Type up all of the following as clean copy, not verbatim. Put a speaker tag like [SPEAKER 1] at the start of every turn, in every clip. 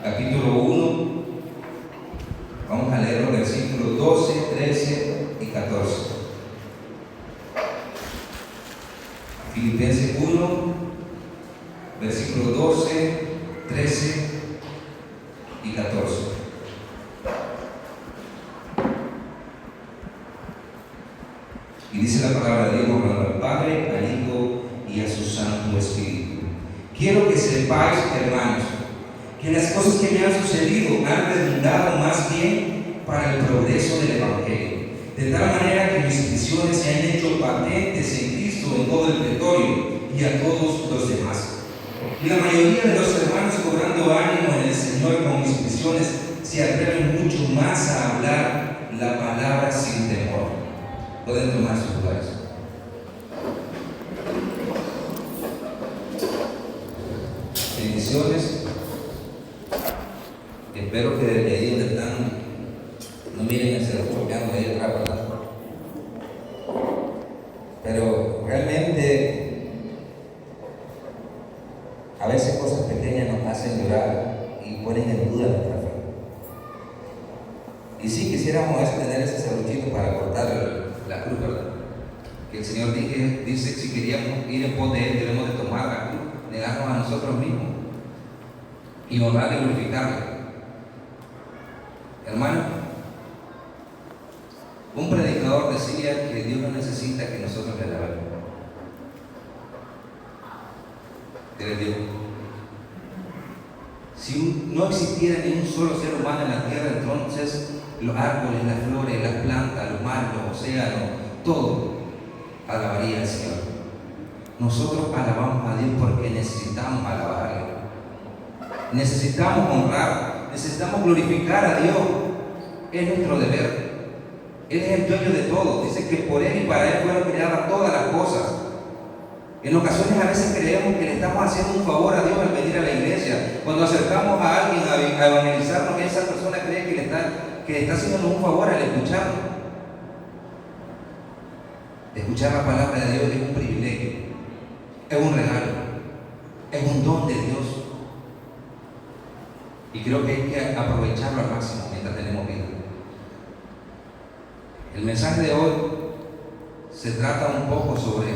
[SPEAKER 1] capítulo 1, vamos a leer los versículos 12, 13 y 14. Filipenses 1, versículos 12, 13 y 14. Y dice la palabra de Dios, honrando al Padre, al Hijo y a su Santo Espíritu. Quiero que sepáis, hermanos, que las cosas que me han sucedido han redundado más bien para el progreso del Evangelio, de tal manera que mis prisiones se han hecho patentes en Cristo en todo el pretorio y a todos los demás. Y la mayoría de los hermanos, cobrando ánimo en el Señor con mis prisiones, se atreven mucho más a hablar la palabra sin temor. Pueden tomar sus lugares. Bendiciones. Espero que desde ahí donde están no miren hacia el chopeando ahí atrás, ¿verdad? Pero realmente a veces cosas pequeñas nos hacen llorar y ponen en duda nuestra fe. Y si quisiéramos tener ese serruchito para cortar la cruz, ¿verdad? Que el Señor dice que si queríamos ir en pos de Él, debemos de tomar la cruz, negarnos a nosotros mismos y honrar y glorificarle. Hermano, un predicador decía que Dios no necesita que nosotros le alabemos. ¿Qué les digo? Si no existiera ni un solo ser humano en la tierra, entonces los árboles, las flores, las plantas, los mares, los océanos, todo alabaría al Señor. Nosotros alabamos a Dios porque necesitamos alabarle. Necesitamos honrar, necesitamos glorificar a Dios. Es nuestro deber. Él es el dueño de todo. Dice que por Él y para Él fueron creadas todas las cosas. En ocasiones a veces creemos que le estamos haciendo un favor a Dios al venir a la iglesia. Cuando acercamos a alguien a evangelizarnos, esa persona cree que le está haciendo un favor al escucharlo. Escuchar la palabra de Dios es un privilegio, es un regalo, es un don de Dios. Y creo que hay que aprovecharlo al máximo mientras tenemos vida. El mensaje de hoy se trata un poco sobre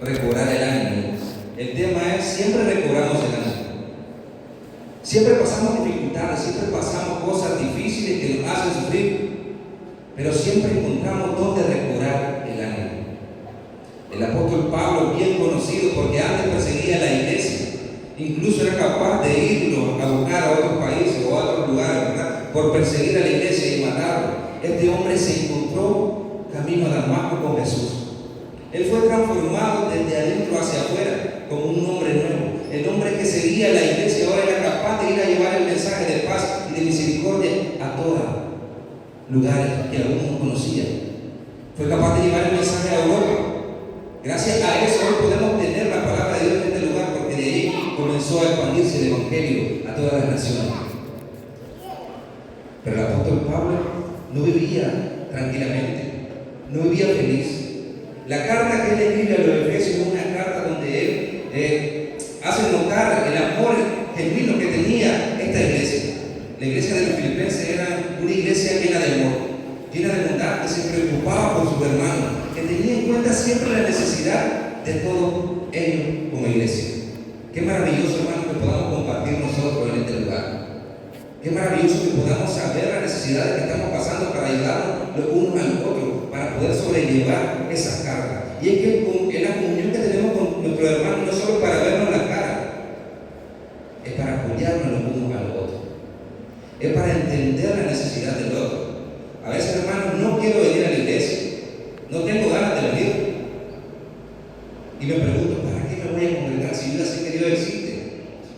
[SPEAKER 1] recobrar el ánimo. El tema es: siempre recobramos el ánimo. Siempre pasamos dificultades, siempre pasamos cosas difíciles que nos hacen sufrir, pero siempre encontramos dónde recobrar el ánimo. El apóstol Pablo, bien conocido porque antes perseguía a la iglesia, incluso era capaz de irlo a buscar a otros países o a otros lugares, ¿verdad?, por perseguir a la iglesia y matarlo. Este hombre se encontró camino a Damasco con Jesús. Él fue transformado desde adentro hacia afuera como un hombre nuevo. El hombre que seguía a la iglesia ahora era capaz de ir a llevar el mensaje de paz y de misericordia a todos lugares que algunos no conocían. Fue capaz de llevar el mensaje a Europa. Gracias a eso hoy podemos tener la palabra de Dios en este lugar, porque de ahí comenzó a expandirse el evangelio a todas las naciones. Pero el apóstol Pablo no vivía tranquilamente, no vivía feliz. La carta que él escribe a los Efesios es una carta donde él hace notar el amor genuino que tenía esta iglesia. La iglesia de los Filipenses era una iglesia llena de amor, llena de bondad, que se preocupaba por sus hermanos, que tenía en cuenta siempre la necesidad de todos ellos como iglesia. Qué maravilloso, hermano, que podamos compartir nosotros en este lugar. Qué maravilloso que podamos saber las necesidades que estamos pasando para ayudarnos los unos a los otros, para poder sobrellevar esas cargas. Y es que en la comunión que tenemos con nuestros hermanos no es solo para vernos la cara, es para apoyarnos los unos a los otros, es para entender la necesidad del otro. A veces, hermanos, no quiero venir a la iglesia, no tengo ganas de venir, y me pregunto: ¿para qué me voy a congregar si yo ya sé que Dios existe?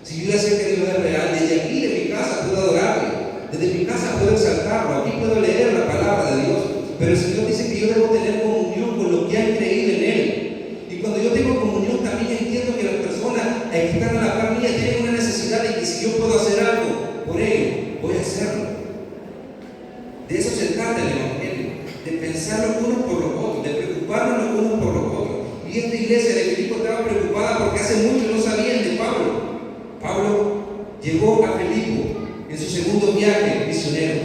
[SPEAKER 1] Si yo ya sé que Dios es real, desde aquí de mi casa puedo adorarle, desde mi casa puedo exaltarlo, aquí puedo leer la palabra de Dios. Pero el Señor dice que yo debo tener comunión con los que han creído en Él. Y cuando yo tengo comunión, también entiendo que las personas que están a la par mía tienen una necesidad, y que si yo puedo hacer algo por ellos, voy a hacerlo. De eso se trata el evangelio, de pensar los unos por los otros, de preocuparnos los unos por los otros. Y esta iglesia de Filipo estaba preocupada porque hace mucho no sabían de Pablo. Pablo llegó a Filipo en su segundo viaje misionero.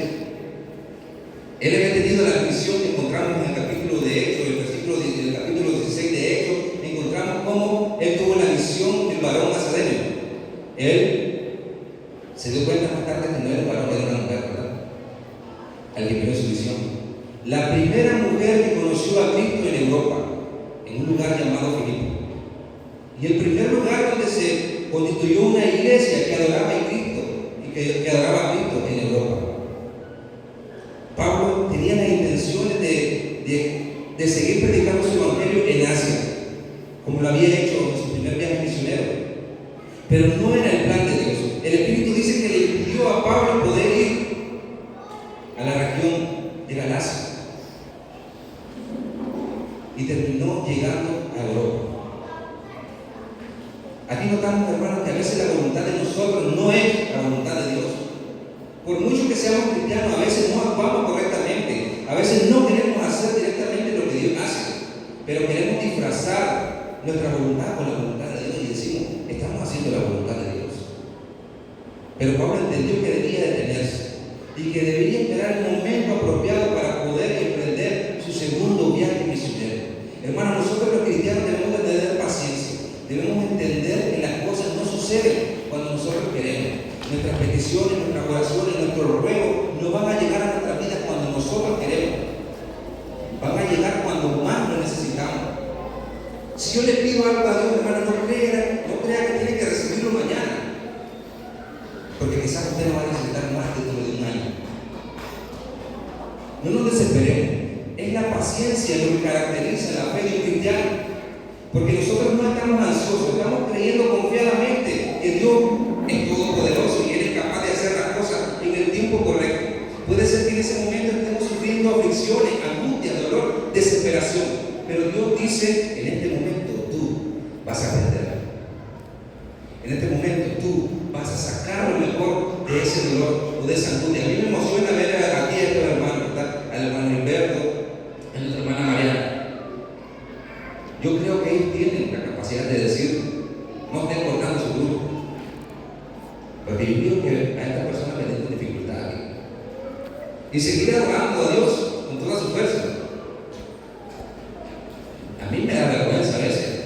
[SPEAKER 1] Él había tenido la visión que encontramos en el capítulo de Hechos, el capítulo 16 de Hechos, encontramos cómo él tuvo la visión del varón nazareno. Él se dio cuenta más tarde que no era un varón, era una mujer, ¿verdad? Al que vio su visión. La primera mujer que conoció a Cristo en Europa, en un lugar llamado Filipo. Y el primer lugar donde se constituyó una iglesia que adoraba a Cristo y que adoraba a Cristo en Europa. Pablo tenía las intenciones de seguir predicando su evangelio en Asia, como lo había hecho en su primer viaje misionero. Pero no era el plan de Dios. El Espíritu dice que le impidió a Pablo poder ir a la región de Galacia y terminó llegando a Europa. Aquí notamos, hermanos, que a veces la voluntad de nosotros no es la voluntad de Dios. Por mucho que seamos cristianos, a veces no actuamos correctamente, a veces no queremos hacer directamente lo que Dios hace, pero queremos disfrazar nuestra voluntad con la voluntad de Dios y decimos, estamos haciendo la voluntad de Dios. Pero Pablo entendió que debía detenerse y que debería esperar el momento apropiado para poder emprender su segundo viaje misionero. Hermanos, nosotros los cristianos debemos de tener paciencia, debemos entender que las cosas no suceden cuando nosotros queremos. Nuestras peticiones, nuestras oraciones, nuestros ruegos no van a llegar a nuestras vidas cuando nosotros queremos. Van a llegar cuando más lo necesitamos. Si yo le pido algo a Dios, hermano, no crea que tiene que recibirlo mañana. Porque quizás usted lo va a necesitar más dentro de un año. No nos desesperemos. Es la paciencia lo que caracteriza la fe de un cristiano. Porque nosotros no estamos ansiosos, estamos creyendo confiadamente que Dios es todopoderoso y Él es capaz de hacer las cosas en el tiempo correcto. Puede ser que en ese momento estemos sufriendo aflicciones, angustia, dolor, desesperación. Pero Dios dice, en este momento tú vas a aprender. En este momento tú vas a sacar lo mejor de ese dolor o de esa angustia. A mí me emociona ver aquí a estos hermanos, ¿verdad? Al hermano Hilberto, a nuestra hermana Mariana. Yo creo que ellos tienen la capacidad de decir, no estén cortando su grupo. Porque yo creo que a esta persona le tengo dificultad aquí. Y seguir adorando a Dios con toda su fuerza. A mí me da vergüenza a veces.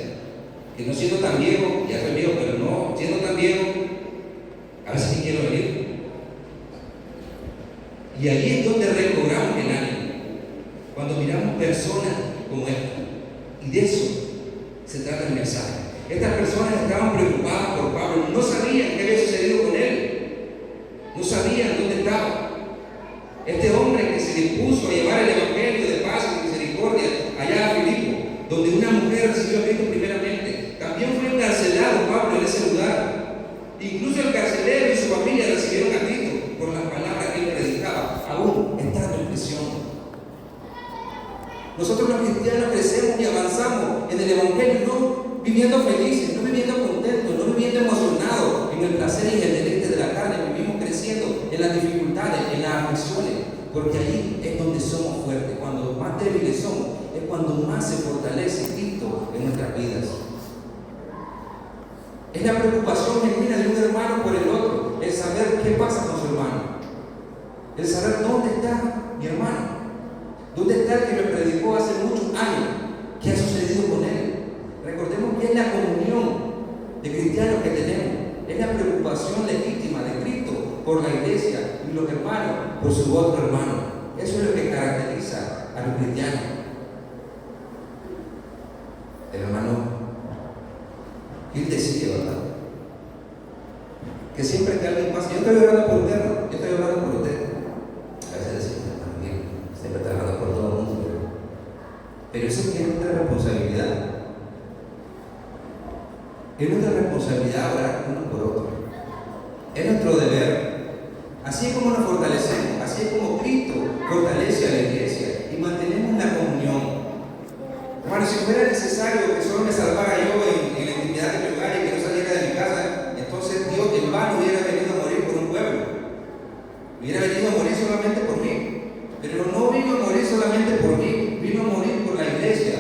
[SPEAKER 1] Que no siendo tan viejo, ya soy viejo, pero no siendo tan viejo, a veces sí quiero venir. Y allí es donde recobramos el ánimo. Cuando miramos personas como esta. Y de eso se trata el mensaje. Estas personas estaban preocupadas por Pablo, no sabían qué había sucedido con él, no sabían dónde estaba. Este hombre que se dispuso a llevar el evangelio de paz y misericordia allá a Filipo, donde una mujer recibió a Cristo primeramente, también fue encarcelado Pablo en ese lugar. Incluso el carcelero y su familia recibieron a Cristo por las palabras que él predicaba, aún estando en prisión. Nosotros los cristianos crecemos y avanzamos en el evangelio, no viviendo felices, no viviendo contentos, no viviendo emocionados en el placer y el deleite de la carne. Vivimos creciendo en las dificultades, en las aflicciones, porque allí es donde somos fuertes. Cuando más débiles somos, es cuando más se fortalece Cristo en nuestras vidas. Es la preocupación genuina de un hermano por el otro, el saber qué pasa con su hermano, el saber dónde está mi hermano. ¿Dónde está el que me predicó hace muchos años? ¿Qué ha sucedido con él? Recordemos que es la comunión de cristianos que tenemos. Es la preocupación legítima de Cristo por la iglesia y los hermanos por su otro hermano. Eso es lo que caracteriza a los cristianos. El hermano Gil decía, ¿verdad? Que siempre que alguien pasa, yo estoy hablando por usted, ¿no? Yo estoy hablando por usted. A veces decimos, siempre trabajando por todo el mundo, pero eso es nuestra responsabilidad. Es nuestra responsabilidad orar uno por otro. Es nuestro deber. Así es como nos fortalecemos, así es como Cristo fortalece a la iglesia y mantenemos la comunión. Hermano, si fuera necesario que solo me salvara yo en la intimidad de mi hogar y que no saliera de mi casa, entonces Dios en vano hubiera venido a morir por un pueblo. Hubiera venido a morir solamente por mí. Pero no vino a morir solamente por mí, vino a morir por la iglesia.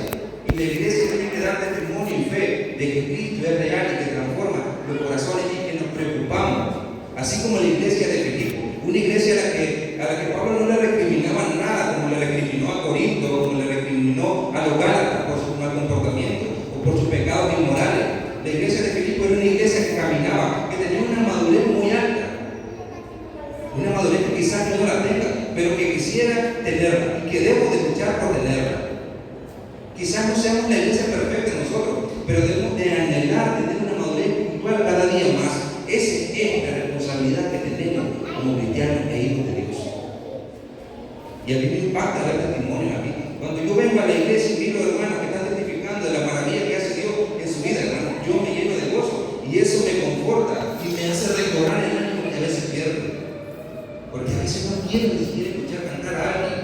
[SPEAKER 1] Y la iglesia tiene que dar testimonio y fe de que Cristo es real y que transforma los corazones y que nos preocupamos Así como la iglesia de Filipo, una iglesia a la que Pablo no le recriminaba nada, como le recriminó a Corinto, como le recriminó a los Gálatas por su mal comportamiento o por sus pecados inmorales. La iglesia de Filipo era una iglesia que caminaba, que tenía una madurez muy alta, una madurez que quizás yo no la tenga, pero que quisiera tenerla y que debo de luchar por tenerla. Quizás no seamos la iglesia perfecta nosotros, pero debemos de anhelar tener una madurez espiritual cada día más. Esa es la responsabilidad que tenemos como cristianos e hijos de Dios. Y a mí me impacta ver testimonios aquí. Cuando yo vengo a la iglesia y miro hermanos que están testificando de la maravilla que hace Dios en su vida, hermano, yo me lleno de gozo y eso me conforta y me hace recobrar el ánimo que a veces pierdo. Porque a veces no quiero ni siquiera escuchar cantar a alguien.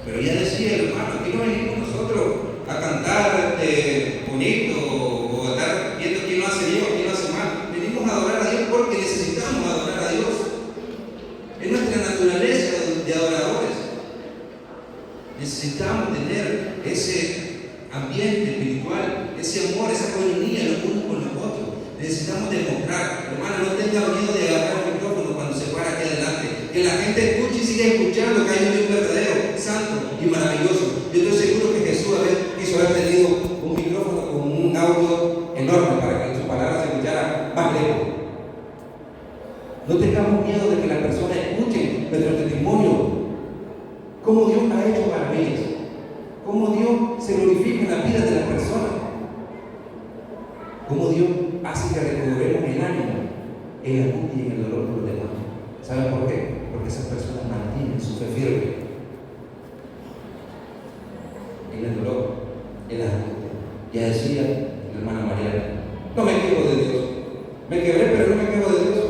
[SPEAKER 1] Pero ya decía el hermano, aquí no venimos nosotros a cantar bonito o a estar viendo quién lo hace bien o quién lo hace mal. Venimos a adorar a Dios porque necesitamos adorar a Dios. Es nuestra naturaleza de adoradores. Necesitamos tener ese ambiente espiritual, ese amor, esa comunión los unos con los otros. Necesitamos demostrar, hermano, no tenga miedo de agarrar el micrófono cuando se para aquí adelante. Que la gente escuche y siga escuchando que hay un Dios verdadero, santo y maravilloso. Yo estoy seguro que Jesús quiso haber tenido un micrófono con un audio enorme para que su palabra se escuchara más lejos. No tengamos miedo de que las personas escuchen nuestro testimonio. Cómo Dios ha hecho maravillas. Cómo Dios se glorifica en la vida de las personas. Cómo Dios hace que recobremos el ánimo en la angustia y en el dolor de los demás. ¿Saben por qué? Porque esas personas mantienen su fe firme en el dolor, en la angustia. Ya decía la hermana Mariana, no me quejo de Dios. Me quebré, pero no me quejo de Dios.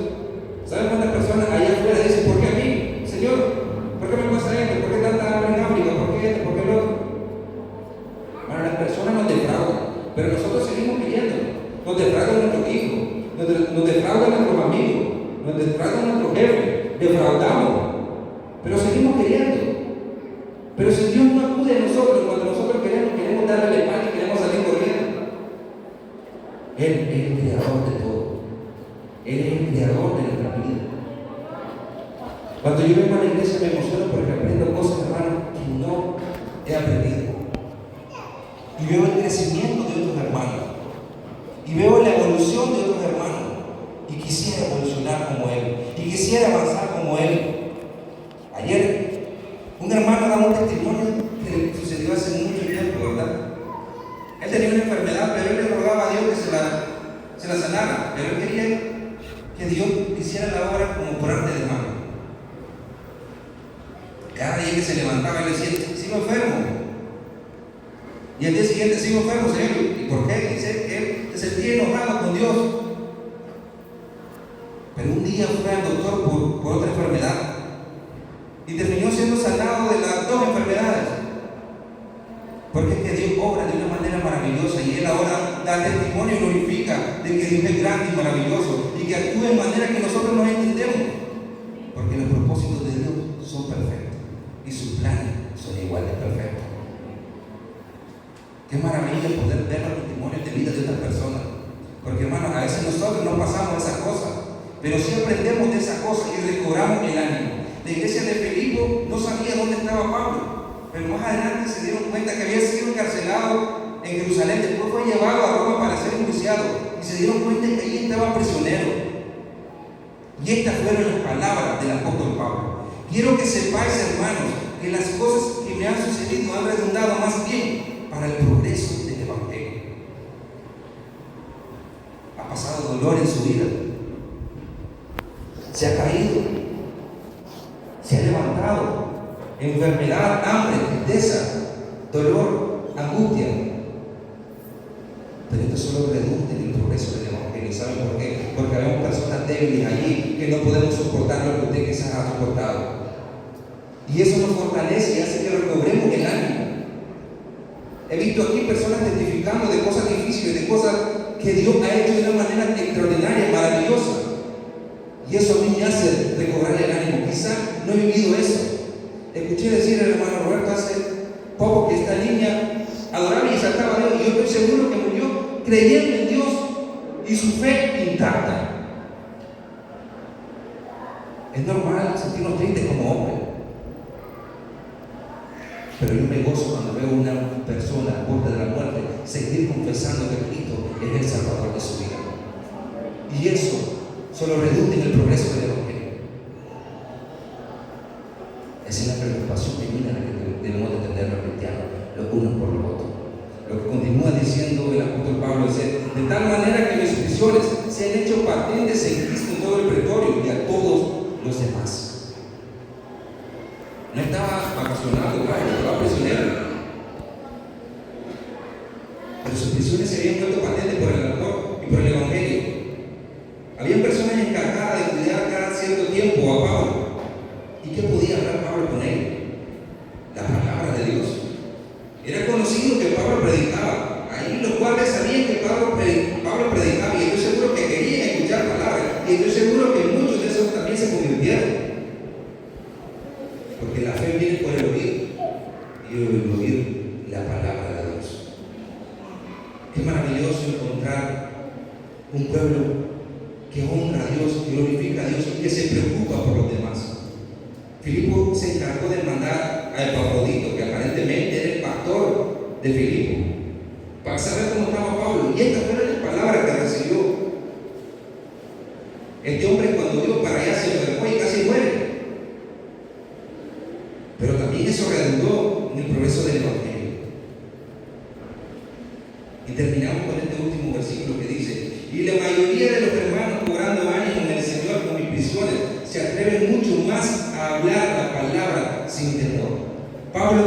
[SPEAKER 1] ¿Saben cuántas personas allá afuera dicen, ¿por qué a mí? Señor, ¿por qué me pasa esto? ¿Por qué tanta hambre en África? ¿Por qué esto? ¿Por qué lo otro? Bueno, las personas nos defraudan, pero nosotros seguimos creyendo. Nos defraudan nuestros hijos, nos defraudan nuestros amigos, nos defraudan nuestros jefes, defraudamos, pero seguimos queriendo. Pero si Dios no acude a nosotros cuando nosotros queremos darle la espalda y queremos salir corriendo, Él es el creador de todo. Él es el creador de nuestra vida. Cuando yo vengo a la iglesia me emociono porque aprendo cosas, hermanos, que no he aprendido. Y veo el crecimiento de otros hermanos. Y veo la evolución de otros hermanos. Y quisiera evolucionar como Él. Y quisiera avanzar como Él. Ayer, un hermano daba un testimonio que sucedió hace mucho tiempo, ¿verdad? Él tenía una enfermedad, pero él le rogaba a Dios que se la sanara. Pero él quería que Dios hiciera la obra como por arte de mano. Cada día que se levantaba, él decía, sigo enfermo. Y al día siguiente, sigo enfermo, Señor. ¿Y por qué? Dice que él se sentía enojado con Dios. Pero un día fue al doctor por otra enfermedad y terminó siendo sanado de las dos enfermedades. Porque es que Dios obra de una manera maravillosa y Él ahora da testimonio y glorifica de que Dios es grande y maravilloso y que actúa de manera que nosotros no entendemos. Porque los propósitos de Dios son perfectos y sus planes son igual de perfectos. Qué maravilla poder ver los testimonios de vida de otras personas. Porque hermanos, a veces nosotros no pasamos esas cosas, pero sí aprendemos de esas cosas y recobramos el ánimo. La iglesia de Filipo no sabía dónde estaba Pablo, pero más adelante se dieron cuenta que había sido encarcelado en Jerusalén. Después fue llevado a Roma para ser enjuiciado y se dieron cuenta que allí estaba prisionero. Y estas fueron las palabras del apóstol Pablo. Quiero que sepáis, hermanos, que las cosas que me han sucedido han redundado más bien para el progreso del Evangelio. Ha pasado dolor en su vida, se ha caído, se ha levantado, enfermedad, hambre, tristeza, dolor, angustia. Pero esto solo redunda en el progreso del Evangelio. ¿Saben por qué? Porque habemos personas débiles allí que no podemos soportar lo que usted quizás ha soportado. Y eso nos fortalece y hace que recobremos el ánimo. He visto aquí personas testificando de cosas difíciles, de cosas que Dios ha hecho de una manera extraordinaria, maravillosa. Y eso a mí me hace recobrar el ánimo. Quizás no he vivido eso. Escuché decir al hermano Roberto hace poco que esta niña adoraba y exaltaba a Dios. Y yo estoy seguro que murió creyendo en Dios y su fe intacta. Es normal sentirnos tristes como hombres. Pero yo me gozo cuando veo a una persona a puerta de la muerte seguir confesando que Cristo es el Salvador de su vida. Y eso solo redunda en el progreso del Evangelio. Esa es la preocupación divina que debemos de tener los cristianos, los unos por los otros. Lo que continúa diciendo el apóstol Pablo es: de tal manera que mis prisiones se han hecho patentes en Cristo en todo el pretorio y a todos los demás. No estaba vacacionando, estaba prisionero. Pero sus prisiones se habían vuelto patentes por el autor y por el Evangelio. Habían personas encargadas de cuidar cada cierto tiempo a Pablo. ¿Y qué podía hablar Pablo con él? La palabra de Dios. Era conocido que Pablo predicaba. Ahí los guardias sabían que Pablo predicaba, y estoy seguro que querían escuchar palabras. Y estoy seguro que muchos de esos también se convirtieron. Porque la fe viene por el oír, y el oír la palabra de Dios. Qué maravilloso encontrar un pueblo que honra a Dios, que glorifica a Dios y que se preocupa por los demás. Filipo se encargó de mandar a Epafrodito, que aparentemente era el pastor de Filipo, para saber cómo estaba Pablo. Y esta fue la palabra que recibió. Este hombre, cuando iba para allá, se enfermó y casi muere. Pero también eso redundó en el progreso del Evangelio. Y terminamos con este último versículo que dice: y la mayoría de los hermanos, cobrando ánimo en el Señor con mis prisiones, se atreven mucho más a hablar la palabra sin temor. Pablo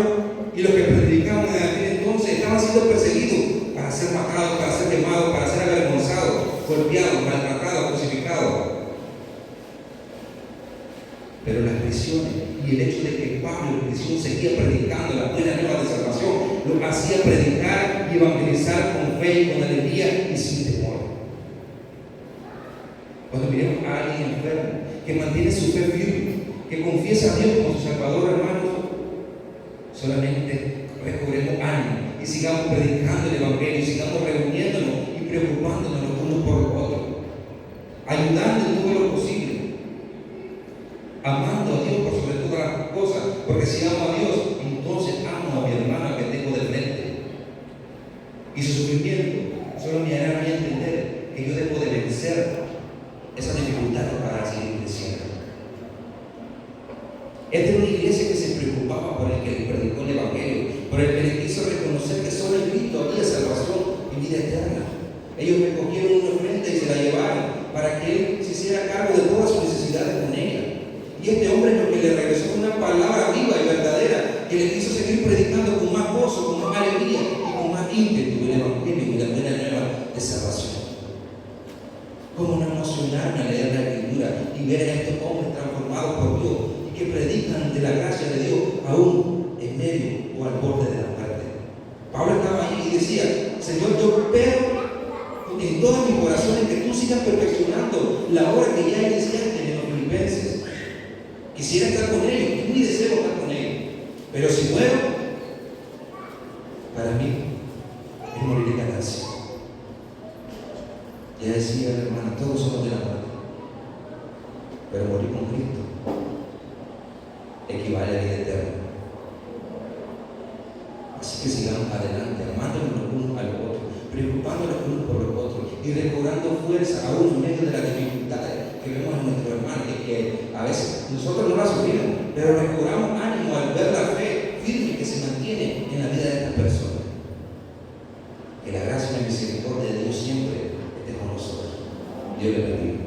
[SPEAKER 1] y los que predicaban en aquel entonces estaban siendo perseguidos para ser matados, para ser quemados, para ser avergonzados, golpeados, maltratados, crucificados. Pero las prisiones y el hecho de que Pablo en prisión seguía predicando la buena nueva de salvación, lo hacía predicar y evangelizar con fe y con alegría y sin temor. Cuando miremos a alguien enfermo que mantiene su fe firme, que confiesa a Dios como su Salvador, hermanos, solamente recobremos ánimo y sigamos predicando el Evangelio y sigamos reuniéndonos y preocupándonos los unos por los otros, ayudando en todo lo posible, amando a Dios por sobre todas las cosas, porque si amo a Dios, entonces amo a mi hermana que tengo de frente. Y su sufrimiento solo me hará a mí entender que yo debo de vencer esas dificultades para seguir creciendo. Esta era una iglesia que se preocupaba por el que le predicó el Evangelio, por el que le quiso reconocer que solo en Cristo había salvación y vida eterna. Ellos recogieron una ofrenda y se la llevaron para que Él se hiciera cargo de todas sus necesidades con ella. Y este hombre lo que le regresó fue una palabra viva y verdadera que le quiso seguir predicando con más gozo, con más alegría y con más ímpetu el Evangelio y la buena nueva de salvación. Cómo no emocionarme al leer la Escritura y ver a estos hombres transformados por Dios y que predican de la gracia de Dios aún en medio o al borde de la muerte. Pablo estaba ahí y decía: Señor, yo espero en todas mis oraciones que tú sigas perfeccionando la obra que ya iniciaste en los filipenses. Quisiera estar con ellos, es mi deseo estar con ellos, pero si muero, para mí es morir de ganancia. Ya decía el hermano, todos somos de la muerte, pero morir con Cristo equivale a vida eterna. Así que sigamos adelante, amándonos los unos a los otros, preocupándonos los unos por los otros y recobrando fuerza aún en medio de las dificultades que vemos en nuestro hermano, que a veces nosotros no la sufrimos, pero recobramos ánimo al ver la fe firme que se mantiene en la vida de estas personas. Que la gracia y la misericordia de Dios siempre esté con nosotros. Dios le bendiga.